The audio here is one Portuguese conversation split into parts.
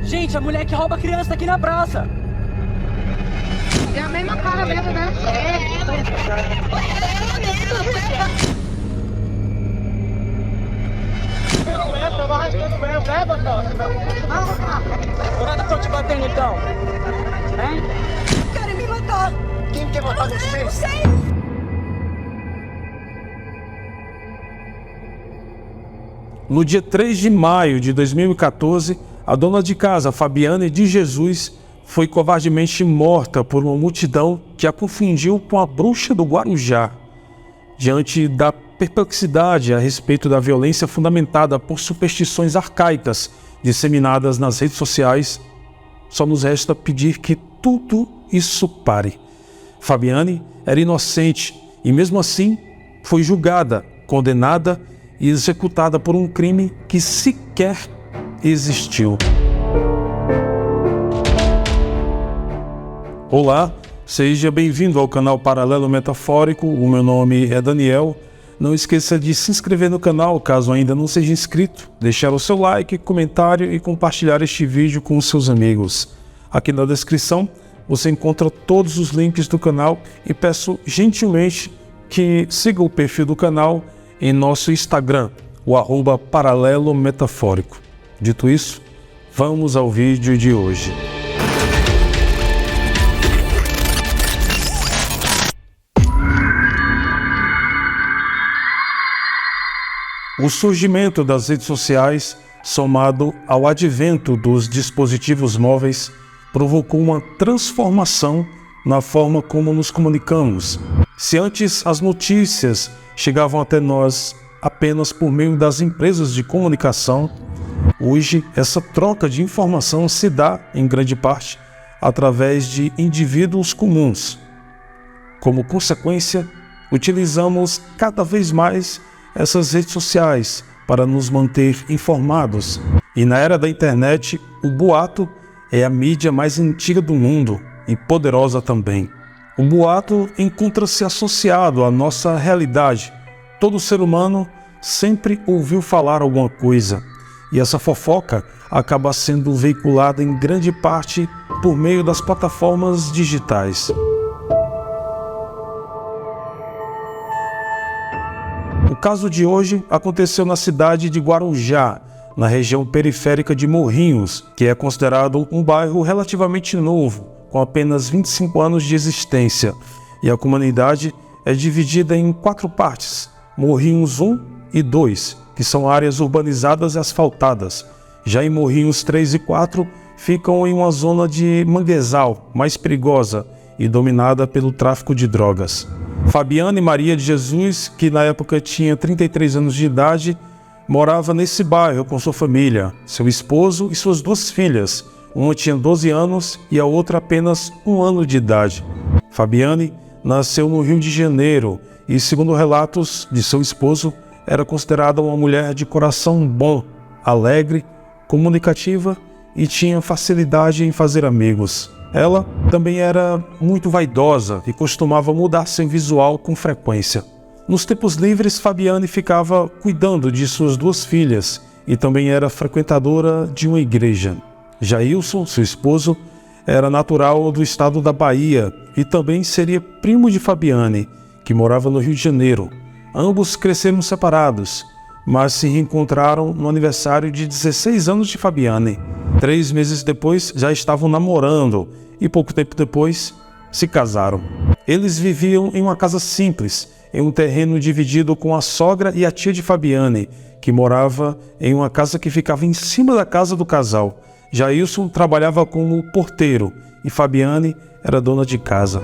Gente, a mulher que rouba criança tá aqui na praça. É a mesma cara mesmo, né? Por nada estão te batendo então? Hein? Querem me matar! Quem quer matar você? Não sei! No dia 3 de maio de 2014, a dona de casa, Fabiane de Jesus, foi covardemente morta por uma multidão que a confundiu com a bruxa do Guarujá. Diante da perplexidade a respeito da violência fundamentada por superstições arcaicas disseminadas nas redes sociais, só nos resta pedir que tudo isso pare. Fabiane era inocente e, mesmo assim, foi julgada, condenada e executada por um crime que sequer existiu. Olá, seja bem-vindo ao canal Paralelo Metafórico. O meu nome é Daniel. Não esqueça de se inscrever no canal caso ainda não seja inscrito, deixar o seu like, comentário e compartilhar este vídeo com os seus amigos. Aqui na descrição você encontra todos os links do canal e peço gentilmente que siga o perfil do canal em nosso Instagram, o @Paralelo Metafórico. Dito isso, vamos ao vídeo de hoje. O surgimento das redes sociais, somado ao advento dos dispositivos móveis, provocou uma transformação na forma como nos comunicamos. Se antes as notícias chegavam até nós apenas por meio das empresas de comunicação, hoje essa troca de informação se dá, em grande parte, através de indivíduos comuns. Como consequência, utilizamos cada vez mais essas redes sociais para nos manter informados. E na era da internet, o boato é a mídia mais antiga do mundo e poderosa também. O boato encontra-se associado à nossa realidade. Todo ser humano sempre ouviu falar alguma coisa, e essa fofoca acaba sendo veiculada em grande parte por meio das plataformas digitais. O caso de hoje aconteceu na cidade de Guarujá, na região periférica de Morrinhos, que é considerado um bairro relativamente novo, com apenas 25 anos de existência, e a comunidade é dividida em 4 partes, Morrinhos 1 e 2, que são áreas urbanizadas e asfaltadas. Já em Morrinhos 3 e 4, ficam em uma zona de manguezal, mais perigosa e dominada pelo tráfico de drogas. Fabiane Maria de Jesus, que na época tinha 33 anos de idade, morava nesse bairro com sua família, seu esposo e suas 2 filhas. Uma tinha 12 anos e a outra apenas 1 ano de idade. Fabiane nasceu no Rio de Janeiro e, segundo relatos de seu esposo, era considerada uma mulher de coração bom, alegre, comunicativa e tinha facilidade em fazer amigos. Ela também era muito vaidosa e costumava mudar seu visual com frequência. Nos tempos livres, Fabiane ficava cuidando de suas 2 filhas e também era frequentadora de uma igreja. Jailson, seu esposo, era natural do estado da Bahia e também seria primo de Fabiane, que morava no Rio de Janeiro. Ambos cresceram separados, mas se reencontraram no aniversário de 16 anos de Fabiane. 3 meses depois já estavam namorando e pouco tempo depois se casaram. Eles viviam em uma casa simples, em um terreno dividido com a sogra e a tia de Fabiane, que morava em uma casa que ficava em cima da casa do casal. Jailson trabalhava como porteiro e Fabiane era dona de casa.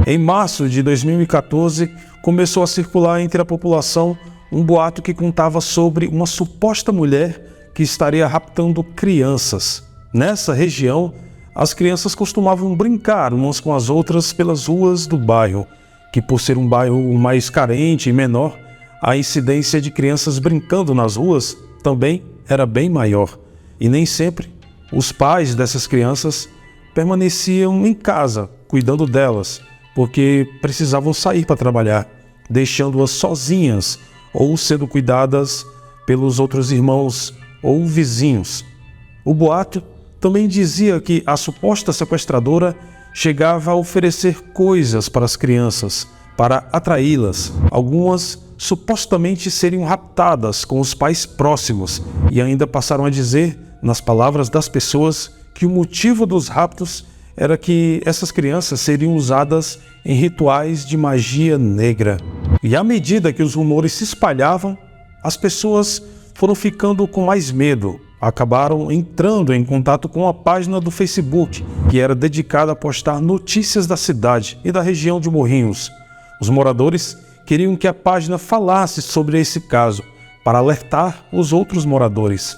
Em março de 2014, começou a circular entre a população um boato que contava sobre uma suposta mulher que estaria raptando crianças. Nessa região, as crianças costumavam brincar umas com as outras pelas ruas do bairro, que por ser um bairro mais carente e menor, a incidência de crianças brincando nas ruas também era bem maior. E nem sempre os pais dessas crianças permaneciam em casa, cuidando delas, porque precisavam sair para trabalhar, deixando-as sozinhas ou sendo cuidadas pelos outros irmãos ou vizinhos. O boato também dizia que a suposta sequestradora chegava a oferecer coisas para as crianças, para atraí-las. Algumas supostamente seriam raptadas com os pais próximos e ainda passaram a dizer, nas palavras das pessoas, que o motivo dos raptos era que essas crianças seriam usadas em rituais de magia negra. E à medida que os rumores se espalhavam, as pessoas foram ficando com mais medo. Acabaram entrando em contato com a página do Facebook, que era dedicada a postar notícias da cidade e da região de Morrinhos. Os moradores queriam que a página falasse sobre esse caso, para alertar os outros moradores.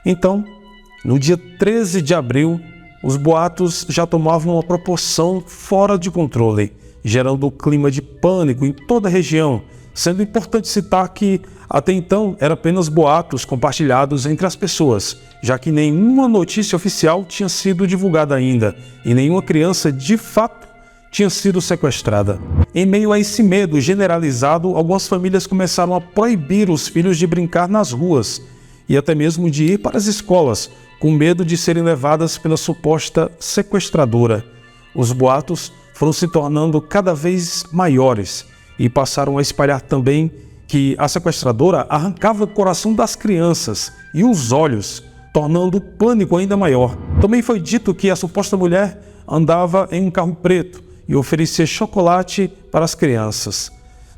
Então, no dia 13 de abril, os boatos já tomavam uma proporção fora de controle, gerando um clima de pânico em toda a região, sendo importante citar que, até então, eram apenas boatos compartilhados entre as pessoas, já que nenhuma notícia oficial tinha sido divulgada ainda e nenhuma criança, de fato, tinha sido sequestrada. Em meio a esse medo generalizado, algumas famílias começaram a proibir os filhos de brincar nas ruas e até mesmo de ir para as escolas, com medo de serem levadas pela suposta sequestradora. Os boatos foram se tornando cada vez maiores e passaram a espalhar também que a sequestradora arrancava o coração das crianças e os olhos, tornando o pânico ainda maior. Também foi dito que a suposta mulher andava em um carro preto e oferecia chocolate para as crianças.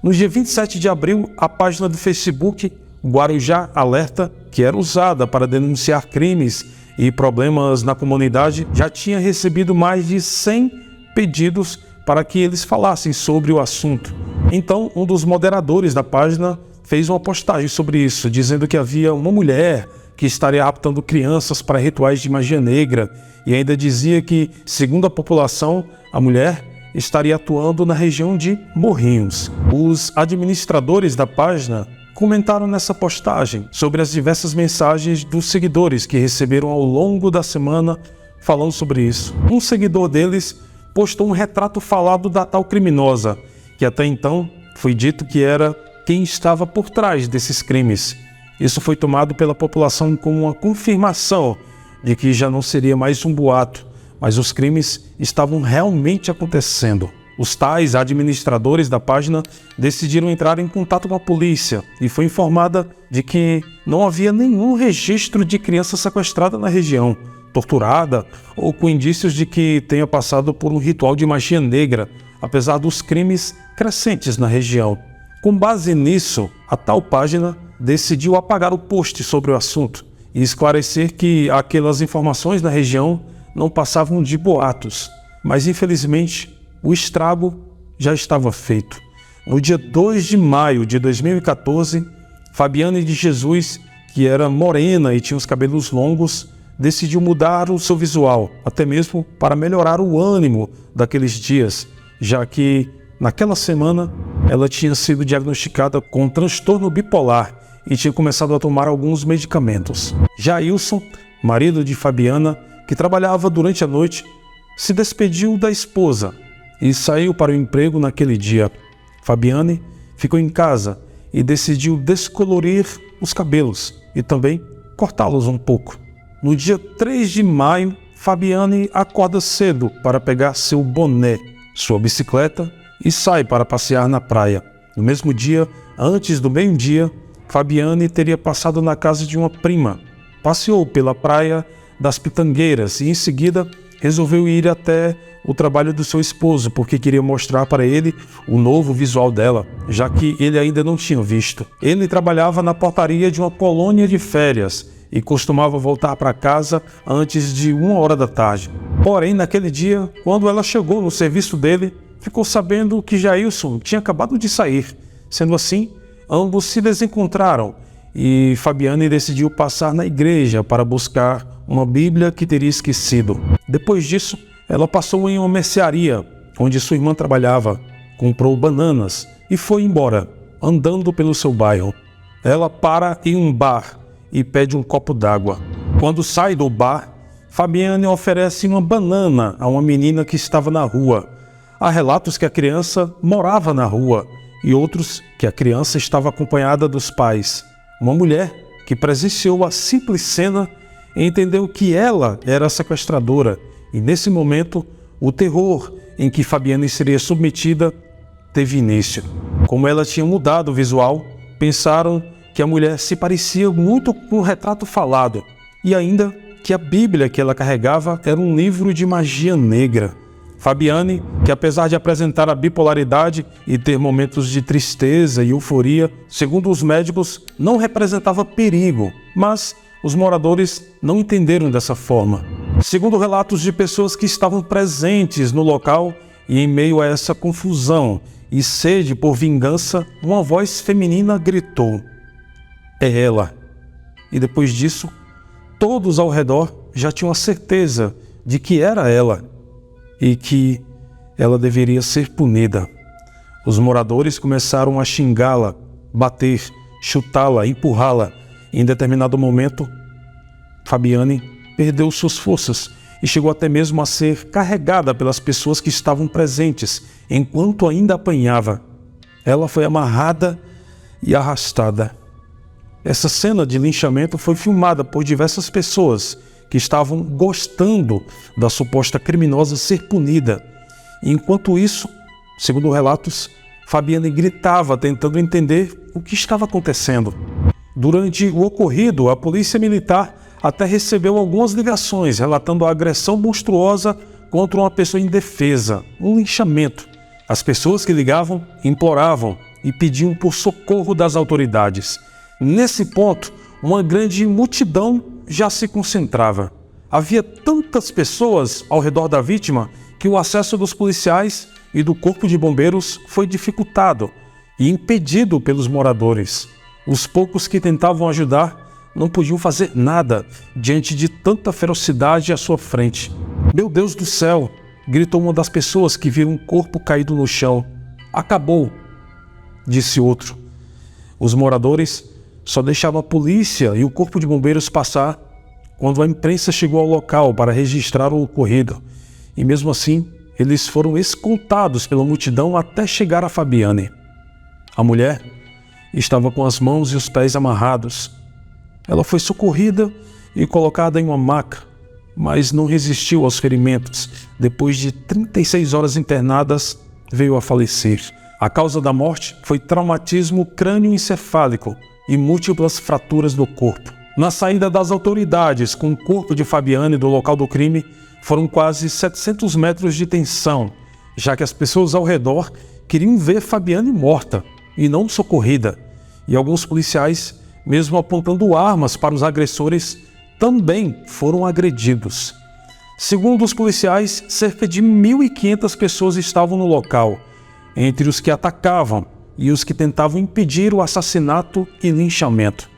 No dia 27 de abril, a página do Facebook Guarujá Alerta, que era usada para denunciar crimes e problemas na comunidade, já tinha recebido mais de 100 pedidos para que eles falassem sobre o assunto. Então, um dos moderadores da página fez uma postagem sobre isso, dizendo que havia uma mulher que estaria raptando crianças para rituais de magia negra e ainda dizia que, segundo a população, a mulher estaria atuando na região de Morrinhos. Os administradores da página comentaram nessa postagem sobre as diversas mensagens dos seguidores que receberam ao longo da semana falando sobre isso. Um seguidor deles postou um retrato falado da tal criminosa, que até então foi dito que era quem estava por trás desses crimes. Isso foi tomado pela população como uma confirmação de que já não seria mais um boato, mas os crimes estavam realmente acontecendo. Os tais administradores da página decidiram entrar em contato com a polícia e foi informada de que não havia nenhum registro de criança sequestrada na região, torturada ou com indícios de que tenha passado por um ritual de magia negra, apesar dos crimes crescentes na região. Com base nisso, a tal página decidiu apagar o post sobre o assunto e esclarecer que aquelas informações na região não passavam de boatos, mas infelizmente o estrago já estava feito. No dia 2 de maio de 2014, Fabiane de Jesus, que era morena e tinha os cabelos longos, decidiu mudar o seu visual, até mesmo para melhorar o ânimo daqueles dias, já que naquela semana ela tinha sido diagnosticada com transtorno bipolar e tinha começado a tomar alguns medicamentos. Jailson, marido de Fabiana, que trabalhava durante a noite, se despediu da esposa e saiu para o emprego naquele dia. Fabiane ficou em casa e decidiu descolorir os cabelos e também cortá-los um pouco. No dia 3 de maio, Fabiane acorda cedo para pegar seu boné, sua bicicleta e sai para passear na praia. No mesmo dia, antes do meio-dia, Fabiane teria passado na casa de uma prima. Passeou pela praia das Pitangueiras e em seguida resolveu ir até o trabalho do seu esposo, porque queria mostrar para ele o novo visual dela, já que ele ainda não tinha visto. Ele trabalhava na portaria de uma colônia de férias e costumava voltar para casa antes de 1h da tarde. Porém, naquele dia, quando ela chegou no serviço dele, ficou sabendo que Jailson tinha acabado de sair. Sendo assim, ambos se desencontraram e Fabiane decidiu passar na igreja para buscar uma Bíblia que teria esquecido. Depois disso, ela passou em uma mercearia onde sua irmã trabalhava, comprou bananas e foi embora, andando pelo seu bairro. Ela para em um bar e pede um copo d'água. Quando sai do bar, Fabiane oferece uma banana a uma menina que estava na rua. Há relatos que a criança morava na rua e outros que a criança estava acompanhada dos pais. uma mulher que presenciou a simples cena entendeu que ela era a sequestradora e, nesse momento, o terror em que Fabiane seria submetida teve início. Como ela tinha mudado o visual, pensaram que a mulher se parecia muito com um retrato falado e ainda que a Bíblia que ela carregava era um livro de magia negra. Fabiane, que apesar de apresentar a bipolaridade e ter momentos de tristeza e euforia, segundo os médicos, não representava perigo, mas os moradores não entenderam dessa forma. Segundo relatos de pessoas que estavam presentes no local e em meio a essa confusão e sede por vingança, uma voz feminina gritou: "É ela!" E depois disso, todos ao redor já tinham a certeza de que era ela e que ela deveria ser punida. Os moradores começaram a xingá-la, bater, chutá-la, empurrá-la. Em determinado momento, Fabiane perdeu suas forças e chegou até mesmo a ser carregada pelas pessoas que estavam presentes, enquanto ainda apanhava. Ela foi amarrada e arrastada. Essa cena de linchamento foi filmada por diversas pessoas que estavam gostando da suposta criminosa ser punida. Enquanto isso, segundo relatos, Fabiane gritava tentando entender o que estava acontecendo. Durante o ocorrido, a polícia militar até recebeu algumas ligações relatando a agressão monstruosa contra uma pessoa indefesa, um linchamento. As pessoas que ligavam imploravam e pediam por socorro das autoridades. Nesse ponto, uma grande multidão já se concentrava. Havia tantas pessoas ao redor da vítima que o acesso dos policiais e do corpo de bombeiros foi dificultado e impedido pelos moradores. Os poucos que tentavam ajudar não podiam fazer nada diante de tanta ferocidade à sua frente. "Meu Deus do céu!" gritou uma das pessoas que viram um corpo caído no chão. "Acabou!" disse outro. Os moradores só deixavam a polícia e o corpo de bombeiros passar quando a imprensa chegou ao local para registrar o ocorrido. E mesmo assim, eles foram escoltados pela multidão até chegar a Fabiane. A mulher estava com as mãos e os pés amarrados. Ela foi socorrida e colocada em uma maca, mas não resistiu aos ferimentos. Depois de 36 horas internadas, veio a falecer. A causa da morte foi traumatismo crânioencefálico e múltiplas fraturas do corpo. Na saída das autoridades com o corpo de Fabiane do local do crime, foram quase 700 metros de tensão, já que as pessoas ao redor queriam ver Fabiane morta e não socorrida. E alguns policiais, mesmo apontando armas para os agressores, também foram agredidos. Segundo os policiais, cerca de 1.500 pessoas estavam no local, entre os que atacavam e os que tentavam impedir o assassinato e linchamento.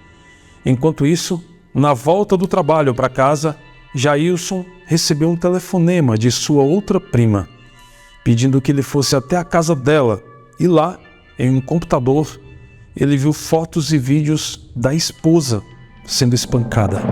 Enquanto isso, na volta do trabalho para casa, Jailson recebeu um telefonema de sua outra prima, pedindo que ele fosse até a casa dela, e lá, em um computador, ele viu fotos e vídeos da esposa sendo espancada.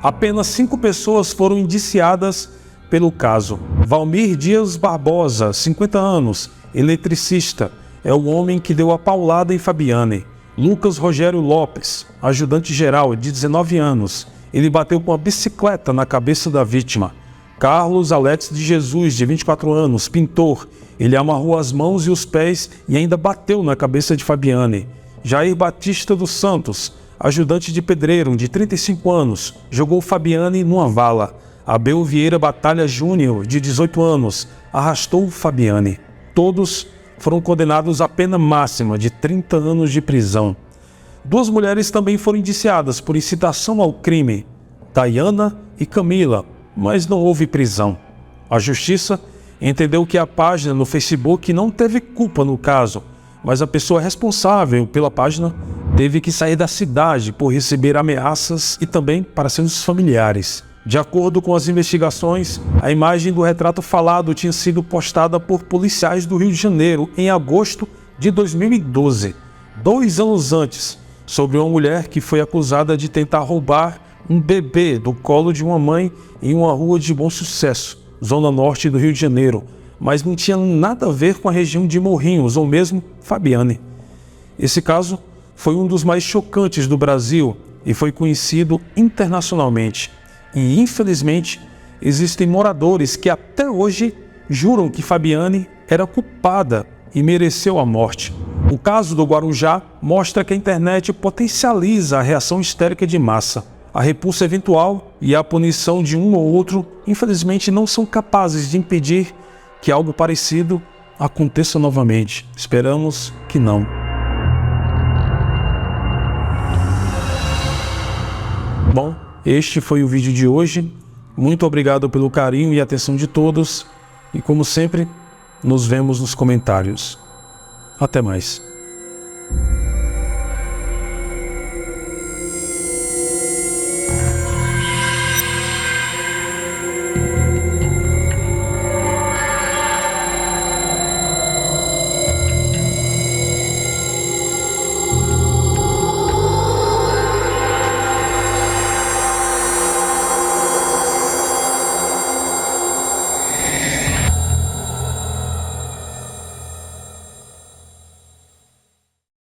Apenas 5 pessoas foram indiciadas pelo caso. Valmir Dias Barbosa, 50 anos, eletricista, é o homem que deu a paulada em Fabiane. Lucas Rogério Lopes, ajudante-geral, de 19 anos, ele bateu com a bicicleta na cabeça da vítima. Carlos Alex de Jesus, de 24 anos, pintor, ele amarrou as mãos e os pés e ainda bateu na cabeça de Fabiane. Jair Batista dos Santos, ajudante de pedreiro, de 35 anos, jogou Fabiane numa vala. Abel Vieira Batalha Júnior, de 18 anos, arrastou Fabiane. Todos foram condenados à pena máxima de 30 anos de prisão. 2 mulheres também foram indiciadas por incitação ao crime, Dayana e Camila, mas não houve prisão. A justiça entendeu que a página no Facebook não teve culpa no caso, mas a pessoa responsável pela página teve que sair da cidade por receber ameaças e também para seus familiares. De acordo com as investigações, a imagem do retrato falado tinha sido postada por policiais do Rio de Janeiro em agosto de 2012, 2 anos antes, sobre uma mulher que foi acusada de tentar roubar um bebê do colo de uma mãe em uma rua de Bom Sucesso, zona norte do Rio de Janeiro, mas não tinha nada a ver com a região de Morrinhos ou mesmo Fabiane. Esse caso foi um dos mais chocantes do Brasil e foi conhecido internacionalmente. E, infelizmente, existem moradores que até hoje juram que Fabiane era culpada e mereceu a morte. O caso do Guarujá mostra que a internet potencializa a reação histérica de massa. A repulsa eventual e a punição de um ou outro, infelizmente, não são capazes de impedir que algo parecido aconteça novamente. Esperamos que não. Bom, este foi o vídeo de hoje. Muito obrigado pelo carinho e atenção de todos. E como sempre, nos vemos nos comentários. Até mais.